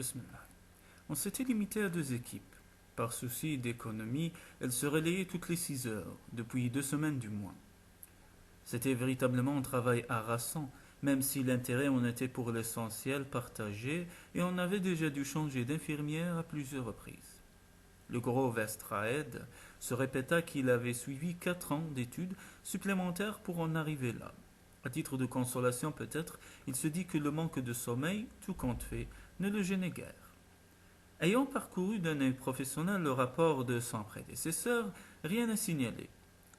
Bismillah. On s'était limité à 2 équipes. Par souci d'économie, elles se relayaient toutes les 6 heures, depuis 2 semaines du moins. C'était véritablement un travail harassant, même si l'intérêt en était pour l'essentiel partagé et on avait déjà dû changer d'infirmière à plusieurs reprises. Le gros Vestraed se répéta qu'il avait suivi 4 ans d'études supplémentaires pour en arriver là. À titre de consolation peut-être, il se dit que le manque de sommeil, tout compte fait, ne le gênait guère. Ayant parcouru d'un œil professionnel le rapport de son prédécesseur, rien à signaler.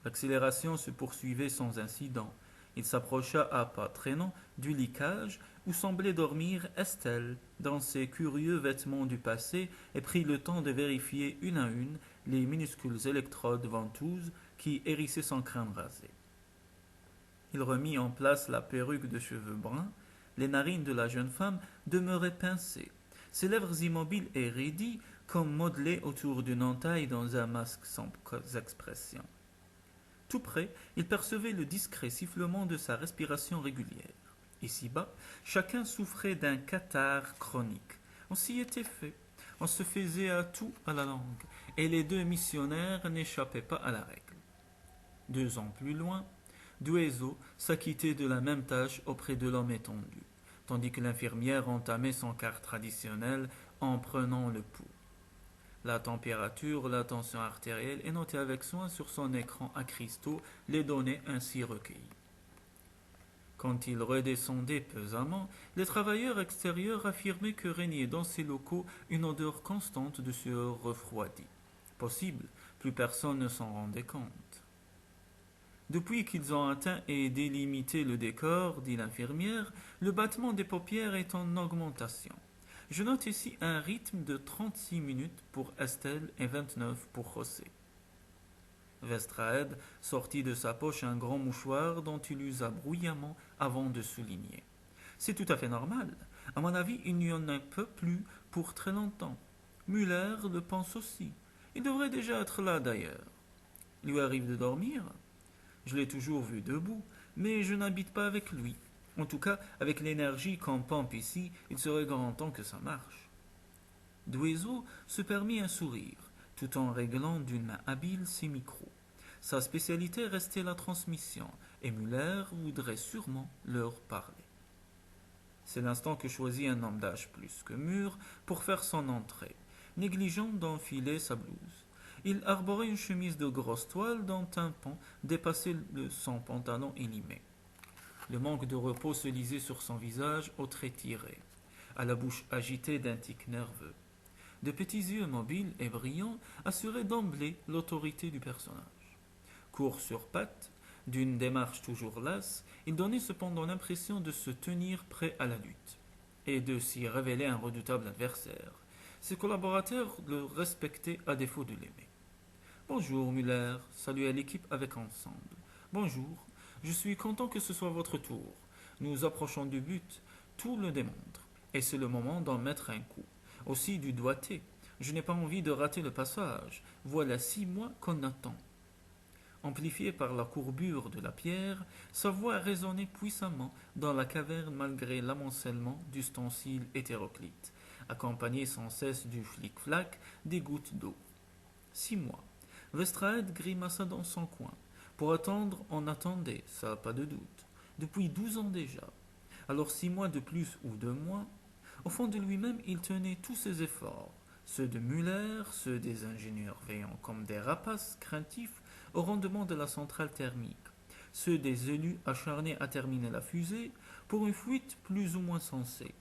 L'accélération se poursuivait sans incident. Il s'approcha à pas traînants du licage où semblait dormir Estelle dans ses curieux vêtements du passé et prit le temps de vérifier une à une les minuscules électrodes ventouses qui hérissaient son crâne rasé. Il remit en place la perruque de cheveux bruns. Les narines de la jeune femme demeuraient pincées, ses lèvres immobiles et raidies comme modelées autour d'une entaille dans un masque sans expression. Tout près, il percevait le discret sifflement de sa respiration régulière. Ici-bas, chacun souffrait d'un catarrhe chronique. On s'y était fait. On se faisait à tout à la langue, et les 2 missionnaires n'échappaient pas à la règle. 2 ans plus loin, Dueso s'acquittait de la même tâche auprès de l'homme étendu, tandis que l'infirmière entamait son quart traditionnel en prenant le pouls. La température, la tension artérielle est notée avec soin sur son écran à cristaux, les données ainsi recueillies. Quand il redescendait pesamment, les travailleurs extérieurs affirmaient que régnait dans ces locaux une odeur constante de sueur refroidie. Possible, plus personne ne s'en rendait compte. Depuis qu'ils ont atteint et délimité le décor, dit l'infirmière, le battement des paupières est en augmentation. Je note ici un rythme de 36 minutes pour Estelle et 29 pour José. Vestraed sortit de sa poche un grand mouchoir dont il usa bruyamment avant de souligner. C'est tout à fait normal. À mon avis, il n'y en a peu plus pour très longtemps. Muller le pense aussi. Il devrait déjà être là d'ailleurs. Il lui arrive de dormir? Je l'ai toujours vu debout, mais je n'habite pas avec lui. En tout cas, avec l'énergie qu'on pompe ici, il serait grand temps que ça marche. Dueso se permit un sourire, tout en réglant d'une main habile ses micros. Sa spécialité restait la transmission, et Muller voudrait sûrement leur parler. C'est l'instant que choisit un homme d'âge plus que mûr pour faire son entrée, négligeant d'enfiler sa blouse. Il arborait une chemise de grosse toile dont un pan dépassait son pantalon élimé. Le manque de repos se lisait sur son visage aux traits tirés, à la bouche agitée d'un tic nerveux. De petits yeux mobiles et brillants assuraient d'emblée l'autorité du personnage. Court sur pattes, d'une démarche toujours lasse, il donnait cependant l'impression de se tenir prêt à la lutte, et de s'y révéler un redoutable adversaire. Ses collaborateurs le respectaient à défaut de l'aimer. Bonjour, Muller, salua l'équipe avec ensemble. Bonjour, je suis content que ce soit votre tour. Nous approchons du but, tout le démontre, et c'est le moment d'en mettre un coup. Aussi du doigté. Je n'ai pas envie de rater le passage. Voilà 6 mois qu'on attend. Amplifiée par la courbure de la pierre, sa voix résonnait puissamment dans la caverne malgré l'amoncellement d'ustensiles hétéroclites, accompagné sans cesse du flic-flac des gouttes d'eau. 6 mois. Vestraed grimaça dans son coin. Pour attendre, on attendait, ça pas de doute. Depuis 12 ans déjà. Alors 6 mois de plus ou de moins. Au fond de lui-même, il tenait tous ses efforts, ceux de Muller, ceux des ingénieurs veillant comme des rapaces craintifs au rendement de la centrale thermique, ceux des élus acharnés à terminer la fusée pour une fuite plus ou moins sensée.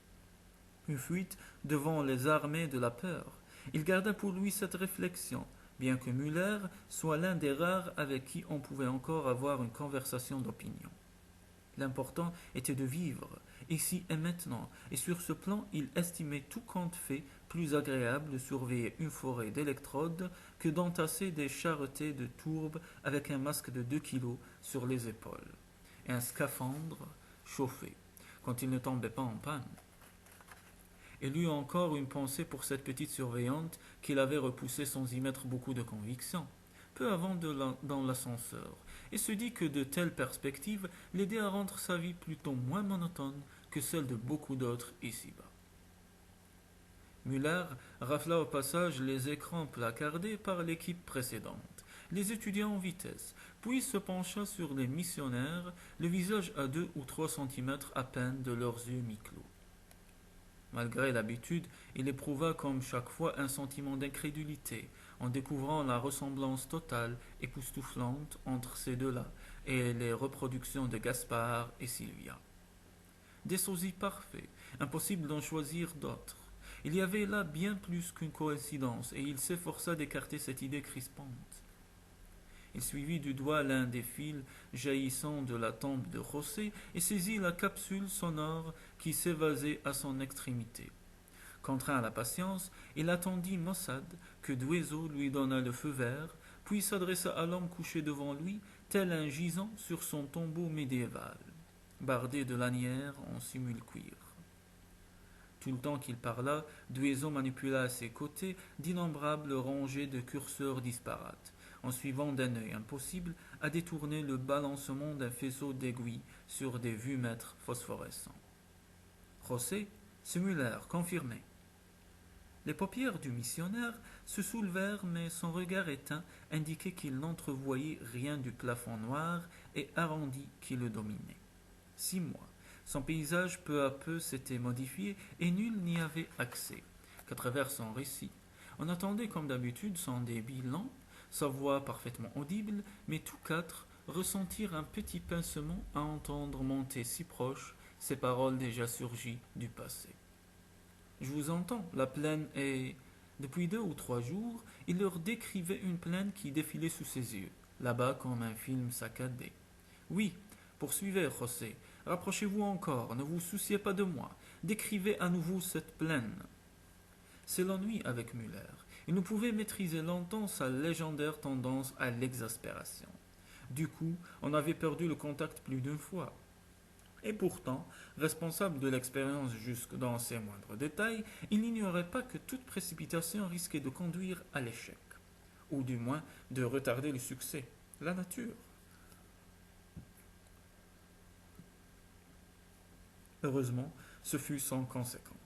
Une fuite devant les armées de la peur. Il garda pour lui cette réflexion, bien que Muller soit l'un des rares avec qui on pouvait encore avoir une conversation d'opinion. L'important était de vivre, ici et maintenant, et sur ce plan, il estimait tout compte fait plus agréable de surveiller une forêt d'électrodes que d'entasser des charretées de tourbes avec un masque de 2 kilos sur les épaules, et un scaphandre chauffé, quand il ne tombait pas en panne. Il eut encore une pensée pour cette petite surveillante qu'il avait repoussée sans y mettre beaucoup de conviction, peu avant dans l'ascenseur, et se dit que de telles perspectives l'aidaient à rendre sa vie plutôt moins monotone que celle de beaucoup d'autres ici-bas. Muller rafla au passage les écrans placardés par l'équipe précédente, les étudia en vitesse, puis se pencha sur les missionnaires, le visage à 2 ou 3 centimètres à peine de leurs yeux mi-clos. Malgré l'habitude, il éprouva comme chaque fois un sentiment d'incrédulité en découvrant la ressemblance totale, époustouflante entre ces deux-là et les reproductions de Gaspard et Sylvia. Des sosies parfaits, impossible d'en choisir d'autres. Il y avait là bien plus qu'une coïncidence, et il s'efforça d'écarter cette idée crispante. Il suivit du doigt l'un des fils jaillissant de la tombe de José et saisit la capsule sonore qui s'évasait à son extrémité. Contraint à la patience, il attendit maussade que Douzeau lui donna le feu vert, puis s'adressa à l'homme couché devant lui, tel un gisant sur son tombeau médiéval, bardé de lanières en simule-cuir. Tout le temps qu'il parla, Douzeau manipula à ses côtés d'innombrables rangées de curseurs disparates, en suivant d'un œil impossible à détourner le balancement d'un faisceau d'aiguilles sur des vumètres phosphorescents. José, c'est Muller, confirmé. Les paupières du missionnaire se soulevèrent, mais son regard éteint indiquait qu'il n'entrevoyait rien du plafond noir et arrondi qui le dominait. 6 mois. Son paysage peu à peu s'était modifié et nul n'y avait accès qu'à travers son récit. On attendait comme d'habitude son débit lent, sa voix parfaitement audible, mais tous quatre ressentirent un petit pincement à entendre monter si proche ces paroles déjà surgies du passé. Je vous entends, la plaine est... Depuis 2 ou 3 jours, il leur décrivait une plaine qui défilait sous ses yeux, là-bas comme un film saccadé. Oui, poursuivez, José, rapprochez-vous encore, ne vous souciez pas de moi, décrivez à nouveau cette plaine. C'est l'ennui avec Muller. Il ne pouvait maîtriser longtemps sa légendaire tendance à l'exaspération. Du coup, on avait perdu le contact plus d'une fois. Et pourtant, responsable de l'expérience jusque dans ses moindres détails, il n'ignorait pas que toute précipitation risquait de conduire à l'échec, ou du moins de retarder le succès. La nature. Heureusement, ce fut sans conséquence.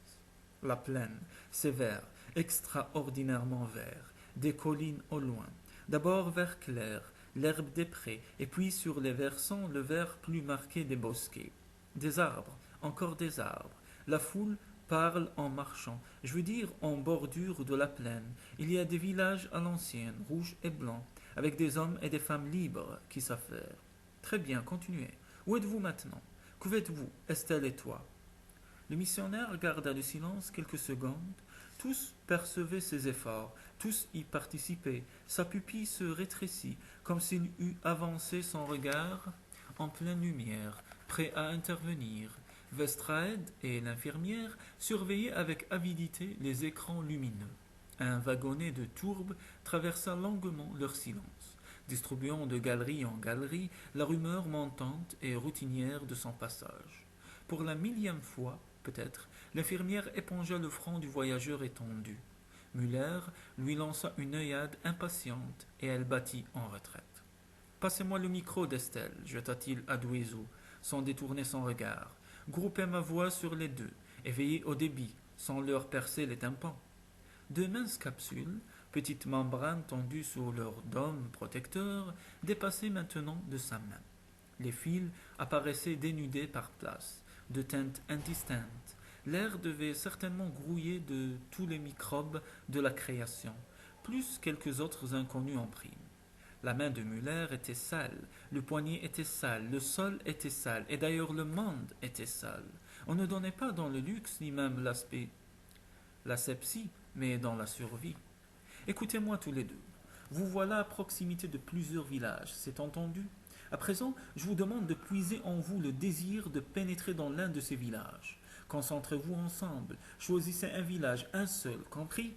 La plaine, sévère, extraordinairement vert, des collines au loin, d'abord vert clair, l'herbe des prés, et puis sur les versants le vert plus marqué des bosquets. Des arbres, encore des arbres. La foule parle en marchant, je veux dire en bordure de la plaine. Il y a des villages à l'ancienne, rouges et blancs, avec des hommes et des femmes libres qui s'affairent. Très bien, continuez. Où êtes-vous maintenant? Que faites-vous, Estelle et toi? Le missionnaire garda le silence quelques secondes. Tous percevaient ses efforts, tous y participaient. Sa pupille se rétrécit, comme s'il eût avancé son regard en pleine lumière, prêt à intervenir. Vestraed et l'infirmière surveillaient avec avidité les écrans lumineux. Un wagonnet de tourbe traversa longuement leur silence, distribuant de galerie en galerie la rumeur montante et routinière de son passage. Pour la millième fois, peut-être, l'infirmière épongea le front du voyageur étendu. Muller lui lança une œillade impatiente et elle battit en retraite. Passez-moi le micro, d'Estelle, jeta-t-il à Douzeau, sans détourner son regard. Groupez ma voix sur les deux, et veillez au débit, sans leur percer les tympans. 2 minces capsules, petites membranes tendues sur leur dôme protecteur, dépassaient maintenant de sa main. Les fils apparaissaient dénudés par places, de teintes indistinctes. L'air devait certainement grouiller de tous les microbes de la création, plus quelques autres inconnus en prime. La main de Muller était sale, le poignet était sale, le sol était sale, et d'ailleurs le monde était sale. On ne donnait pas dans le luxe ni même l'asepsie, mais dans la survie. Écoutez-moi tous les deux. Vous voilà à proximité de plusieurs villages, c'est entendu? À présent, je vous demande de puiser en vous le désir de pénétrer dans l'un de ces villages. Concentrez-vous ensemble, choisissez un village, un seul, compris?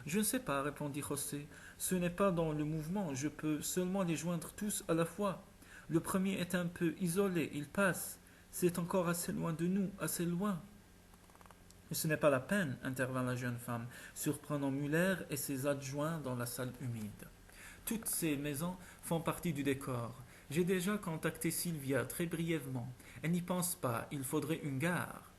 Je ne sais pas, répondit José. Ce n'est pas dans le mouvement, je peux seulement les joindre tous à la fois. Le premier est un peu isolé, il passe. C'est encore assez loin de nous, assez loin. Ce n'est pas la peine, intervint la jeune femme, surprenant Muller et ses adjoints dans la salle humide. Toutes ces maisons font partie du décor. J'ai déjà contacté Sylvia très brièvement. Elle n'y pense pas, il faudrait une gare.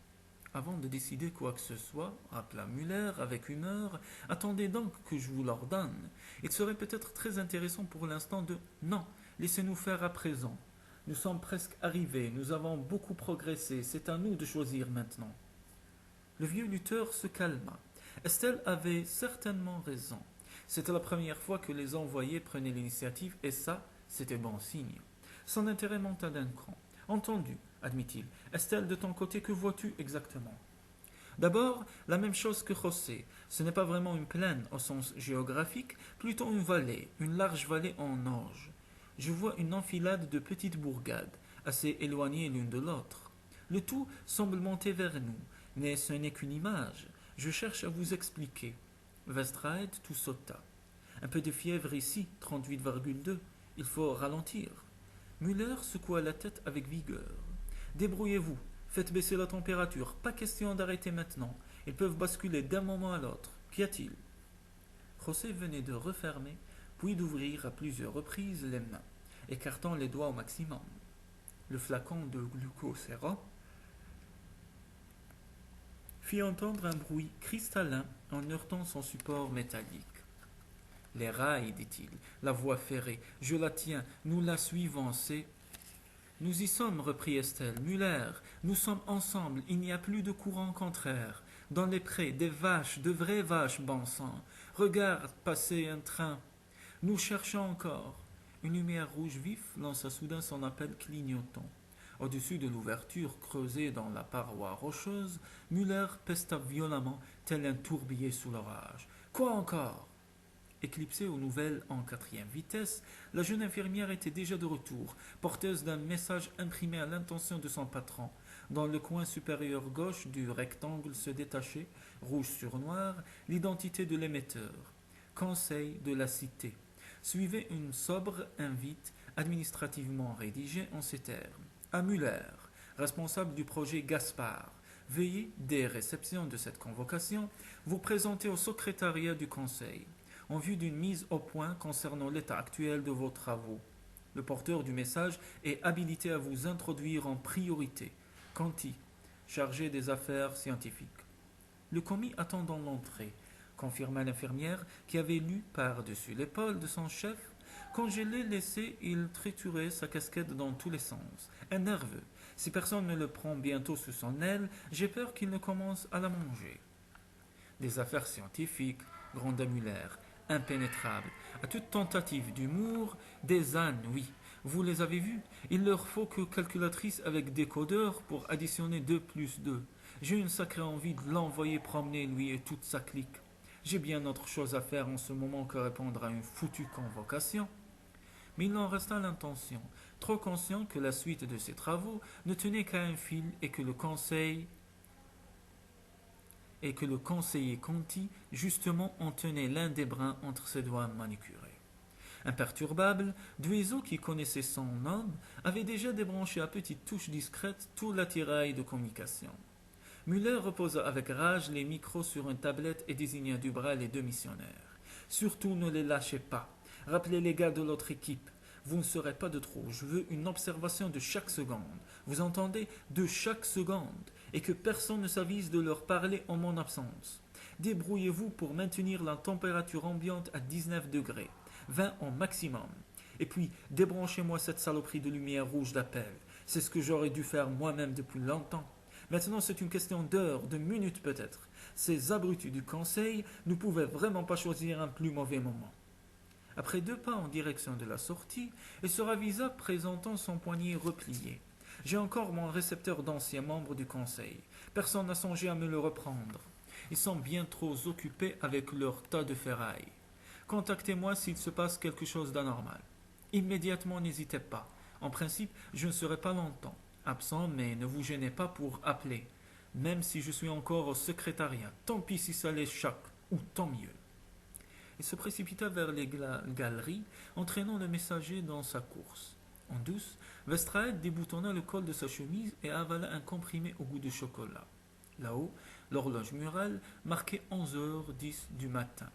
Avant de décider quoi que ce soit, rappela Muller avec humeur, attendez donc que je vous l'ordonne. Il serait peut-être très intéressant pour l'instant de... Non, laissez-nous faire à présent. Nous sommes presque arrivés, nous avons beaucoup progressé, c'est à nous de choisir maintenant. Le vieux lutteur se calma. Estelle avait certainement raison. C'était la première fois que les envoyés prenaient l'initiative et ça, c'était bon signe. Son intérêt monta d'un cran. Entendu, admit-il. Estelle, de ton côté, que vois-tu exactement? D'abord, la même chose que José. Ce n'est pas vraiment une plaine au sens géographique, plutôt une vallée, une large vallée en orge. Je vois une enfilade de petites bourgades, assez éloignées l'une de l'autre. Le tout semble monter vers nous, mais ce n'est qu'une image. Je cherche à vous expliquer. Vestraed tout sauta. Un peu de fièvre ici, 38,2. Il faut ralentir. Müller secoua la tête avec vigueur. Débrouillez-vous, faites baisser la température, pas question d'arrêter maintenant. Ils peuvent basculer d'un moment à l'autre. Qu'y a-t-il? José venait de refermer, puis d'ouvrir à plusieurs reprises les mains, écartant les doigts au maximum. Le flacon de glucoséra fit entendre un bruit cristallin en heurtant son support métallique. Les rails, dit-il, la voie ferrée, je la tiens, nous la suivons, c'est... Nous y sommes, reprit Estelle. Muller, nous sommes ensemble, il n'y a plus de courant contraire. Dans les prés, des vaches, de vraies vaches, bon sang. Regarde passer un train. Nous cherchons encore. Une lumière rouge vif lança soudain son appel clignotant. Au-dessus de l'ouverture creusée dans la paroi rocheuse, Muller pesta violemment, tel un tourbier sous l'orage. Quoi encore? Éclipsée aux nouvelles en quatrième vitesse, la jeune infirmière était déjà de retour, porteuse d'un message imprimé à l'intention de son patron. Dans le coin supérieur gauche du rectangle se détachait, rouge sur noir, l'identité de l'émetteur. Conseil de la Cité. Suivait une sobre invite administrativement rédigée en ces termes. À Muller, responsable du projet Gaspard, veuillez, dès réception de cette convocation, vous présenter au secrétariat du Conseil en vue d'une mise au point concernant l'état actuel de vos travaux. Le porteur du message est habilité à vous introduire en priorité. Conti, chargé des affaires scientifiques. Le commis attendant l'entrée, confirma l'infirmière qui avait lu par-dessus l'épaule de son chef. Quand je l'ai laissé, il triturait sa casquette dans tous les sens. Un nerveux. Si personne ne le prend bientôt sous son aile, j'ai peur qu'il ne commence à la manger. Des affaires scientifiques, gronda Muller, impénétrables. À toute tentative d'humour, des ânes, oui. Vous les avez vus? Il leur faut que calculatrice avec décodeur pour additionner 2 plus 2. J'ai une sacrée envie de l'envoyer promener, lui et toute sa clique. J'ai bien autre chose à faire en ce moment que répondre à une foutue convocation. Mais il en resta l'intention, trop conscient que la suite de ses travaux ne tenait qu'à un fil et que le conseiller Conti, justement, en tenait l'un des brins entre ses doigts manicurés. Imperturbable, Dueso, qui connaissait son homme, avait déjà débranché à petites touches discrètes tout l'attirail de communication. Muller reposa avec rage les micros sur une tablette et désigna du bras les deux missionnaires. Surtout ne les lâchez pas. Rappelez les gars de l'autre équipe. Vous ne serez pas de trop. Je veux une observation de chaque seconde. Vous entendez? De chaque seconde. Et que personne ne s'avise de leur parler en mon absence. Débrouillez-vous pour maintenir la température ambiante à 19 degrés. 20 au maximum. Et puis, débranchez-moi cette saloperie de lumière rouge d'appel. C'est ce que j'aurais dû faire moi-même depuis longtemps. Maintenant, c'est une question d'heures, de minutes peut-être. Ces abrutis du conseil ne pouvaient vraiment pas choisir un plus mauvais moment. Après 2 pas en direction de la sortie, il se ravisa présentant son poignet replié. J'ai encore mon récepteur d'anciens membres du conseil. Personne n'a songé à me le reprendre. Ils sont bien trop occupés avec leur tas de ferraille. Contactez-moi s'il se passe quelque chose d'anormal. Immédiatement, n'hésitez pas. En principe, je ne serai pas longtemps absent, mais ne vous gênez pas pour appeler. Même si je suis encore au secrétariat, tant pis si ça les choque, ou tant mieux. Il se précipita vers les galeries, entraînant le messager dans sa course. En douce, Vestraed déboutonna le col de sa chemise et avala un comprimé au goût de chocolat. Là-haut, l'horloge murale marquait 11h10 du matin.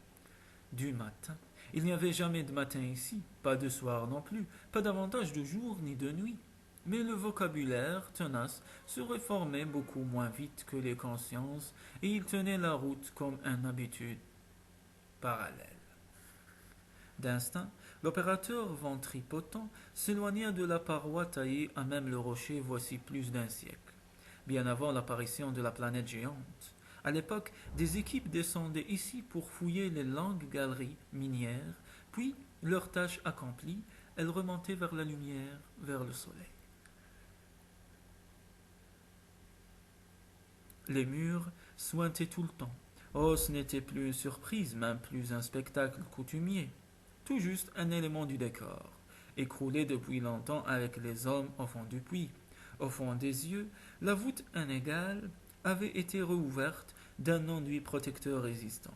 Du matin. Il n'y avait jamais de matin ici, pas de soir non plus, pas davantage de jour ni de nuit. Mais le vocabulaire tenace se réformait beaucoup moins vite que les consciences et il tenait la route comme une habitude parallèle. D'instinct, l'opérateur ventripotent s'éloigna de la paroi taillée à même le rocher voici plus d'un siècle, bien avant l'apparition de la planète géante. À l'époque, des équipes descendaient ici pour fouiller les longues galeries minières, puis, leur tâche accomplie, elles remontaient vers la lumière, vers le soleil. Les murs suintaient tout le temps. Oh, ce n'était plus une surprise, même plus un spectacle coutumier. Tout juste un élément du décor, écroulé depuis longtemps avec les hommes au fond du puits. Au fond des yeux, la voûte inégale avait été rouverte d'un enduit protecteur résistant.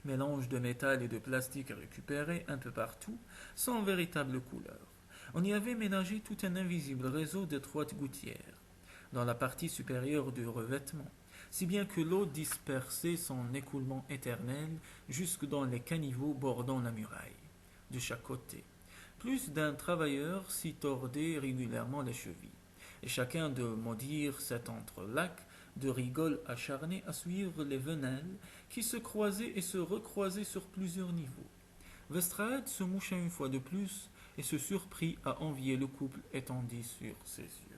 Mélange de métal et de plastique récupéré un peu partout, sans véritable couleur. On y avait ménagé tout un invisible réseau d'étroites gouttières, dans la partie supérieure du revêtement, si bien que l'eau dispersait son écoulement éternel jusque dans les caniveaux bordant la muraille, de chaque côté. Plus d'un travailleur s'y tordait régulièrement les chevilles, et chacun de maudire cet entrelac de rigoles acharnées à suivre les venelles qui se croisaient et se recroisaient sur plusieurs niveaux. Vestrade se moucha une fois de plus et se surprit à envier le couple étendu sur ses yeux.